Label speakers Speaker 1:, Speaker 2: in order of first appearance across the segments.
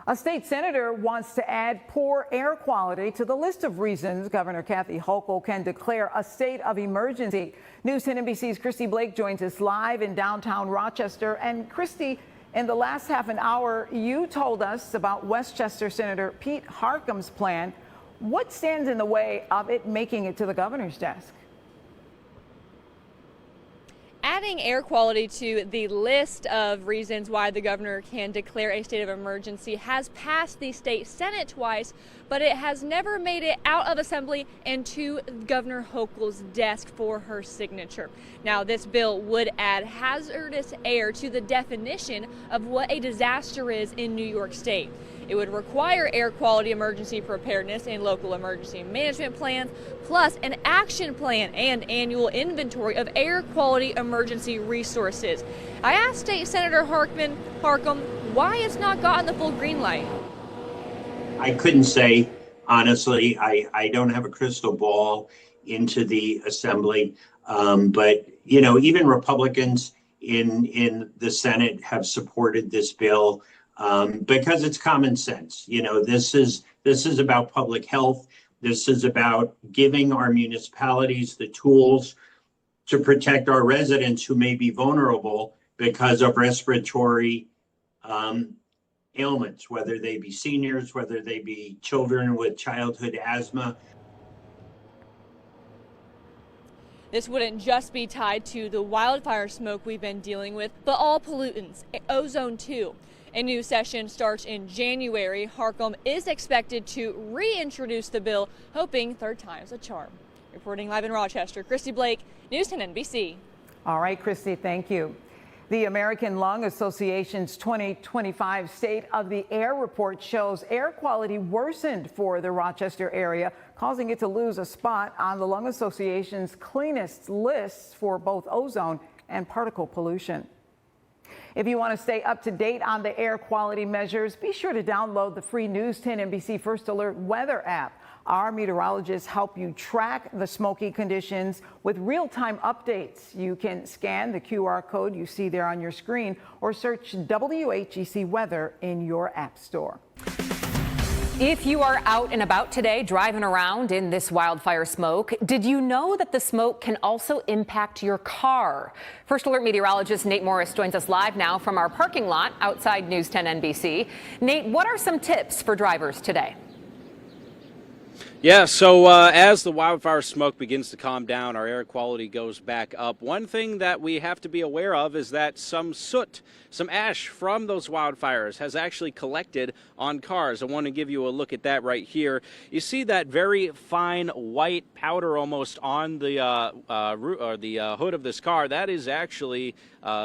Speaker 1: A state senator wants to add poor air quality to the list of reasons Governor Kathy Hochul can declare a state of emergency. News 10 NBC's Christy Blake joins us live in downtown Rochester. And Christy, in the last half an hour, you told us about Westchester Senator Pete Harcum's plan. What stands in the way of it making it to the governor's desk?
Speaker 2: Adding air quality to the list of reasons why the governor can declare a state of emergency has passed the state Senate twice, but it has never made it out of Assembly and to Governor Hochul's desk for her signature. Now, this bill would add hazardous air to the definition of what a disaster is in New York State. It would require air quality emergency preparedness and local emergency management plans, plus an action plan and annual inventory of air quality emergency resources. I asked State Senator Harcum why it's not gotten the full green light.
Speaker 3: I couldn't say, honestly. I don't have a crystal ball into the Assembly, but you know, even Republicans in the Senate have supported this bill. Because it's common sense. You know, this is about public health. This is about giving our municipalities the tools to protect our residents who may be vulnerable because of respiratory ailments, whether they be seniors, whether they be children with childhood asthma.
Speaker 2: This wouldn't just be tied to the wildfire smoke we've been dealing with, but all pollutants, ozone too. A new session starts in January. Harcum is expected to reintroduce the bill, hoping third time's a charm. Reporting live in Rochester, Christy Blake, News 10 NBC.
Speaker 1: All right, Christy, thank you. The American Lung Association's 2025 State of the Air report shows air quality worsened for the Rochester area, causing it to lose a spot on the Lung Association's cleanest lists for both ozone and particle pollution. If you want to stay up to date on the air quality measures, be sure to download the free News 10 NBC First Alert weather app. Our meteorologists help you track the smoky conditions with real-time updates. You can scan the QR code you see there on your screen or search WHEC weather in your app store.
Speaker 4: If you are out and about today, driving around in this wildfire smoke, did you know that the smoke can also impact your car? First Alert meteorologist Nate Morris joins us live now from our parking lot outside News 10 NBC. Nate, what are some tips for drivers today?
Speaker 5: Yeah, so as the wildfire smoke begins to calm down, our air quality goes back up. One thing that we have to be aware of is that some soot, some ash from those wildfires has actually collected on cars. I want to give you a look at that right here. You see that very fine white powder almost on the hood of this car. That is actually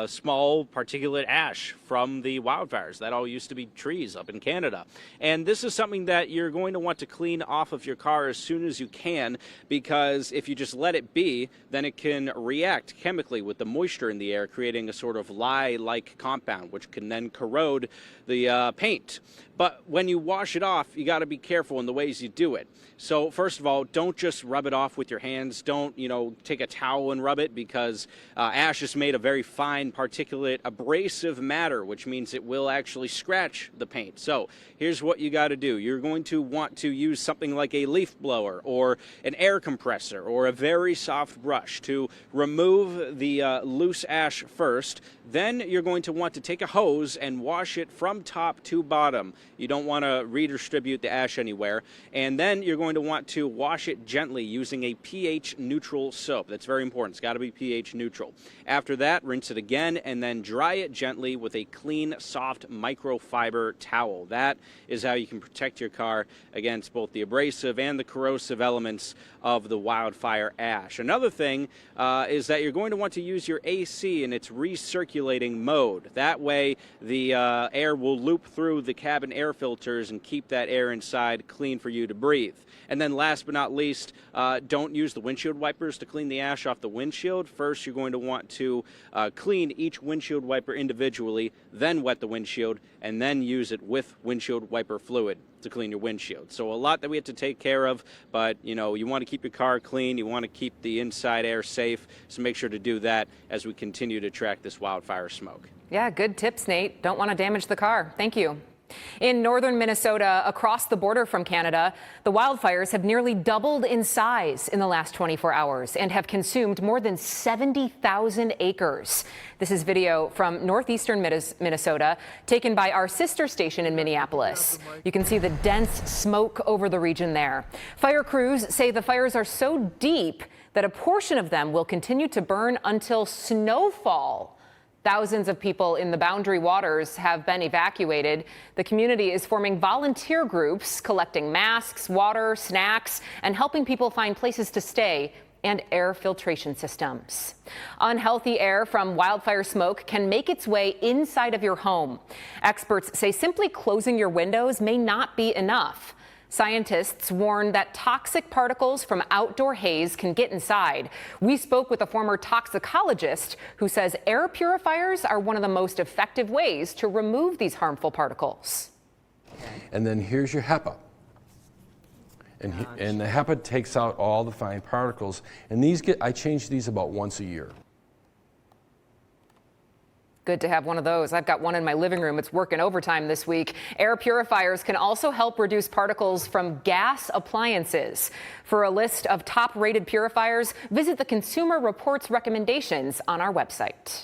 Speaker 5: small particulate ash from the wildfires. That all used to be trees up in Canada. And this is something that you're going to want to clean off of your car as soon as you can, because if you just let it be, then it can react chemically with the moisture in the air, creating a sort of lye-like compound, which can then corrode the paint. But when you wash it off, you got to be careful in the ways you do it. So first of all, don't just rub it off with your hands. Don't, take a towel and rub it, because ash is made of very fine particulate abrasive matter, which means it will actually scratch the paint. So here's what you got to do. You're going to want to use something like a leaf blower or an air compressor or a very soft brush to remove the loose ash first. Then you're going to want to take a hose and wash it from top to bottom. You don't want to redistribute the ash anywhere. And then you're going to want to wash it gently using a pH neutral soap. That's very important. It's got to be pH neutral. After that, rinse it again and then dry it gently with a clean, soft microfiber towel. That is how you can protect your car against both the abrasive and the corrosive elements of the wildfire ash. Another thing is that you're going to want to use your AC in its recirculating mode. That way the air will loop through the cabin air filters and keep that air inside clean for you to breathe. And then last but not least, don't use the windshield wipers to clean the ash off the windshield. First, you're going to want to clean each windshield wiper individually, then wet the windshield, and then use it with windshield wiper fluid to clean your windshield. So a lot that we have to take care of, but you want to keep your car clean, you want to keep the inside air safe, so make sure to do that as we continue to track this wildfire smoke.
Speaker 4: Yeah, good tips, Nate. Don't want to damage the car. Thank you. In northern Minnesota, across the border from Canada, the wildfires have nearly doubled in size in the last 24 hours and have consumed more than 70,000 acres. This is video from northeastern Minnesota taken by our sister station in Minneapolis. You can see the dense smoke over the region there. Fire crews say the fires are so deep that a portion of them will continue to burn until snowfall. Thousands of people in the Boundary Waters have been evacuated. The community is forming volunteer groups, collecting masks, water, snacks, and helping people find places to stay and air filtration systems. Unhealthy air from wildfire smoke can make its way inside of your home. Experts say simply closing your windows may not be enough. Scientists warn that toxic particles from outdoor haze can get inside. We spoke with a former toxicologist who says air purifiers are one of the most effective ways to remove these harmful particles.
Speaker 6: And then here's your HEPA. And the HEPA takes out all the fine particles. And I change these about once a year.
Speaker 4: Good to have one of those. I've got one in my living room. It's working overtime this week. Air purifiers can also help reduce particles from gas appliances. For a list of top-rated purifiers, visit the Consumer Reports recommendations on our website.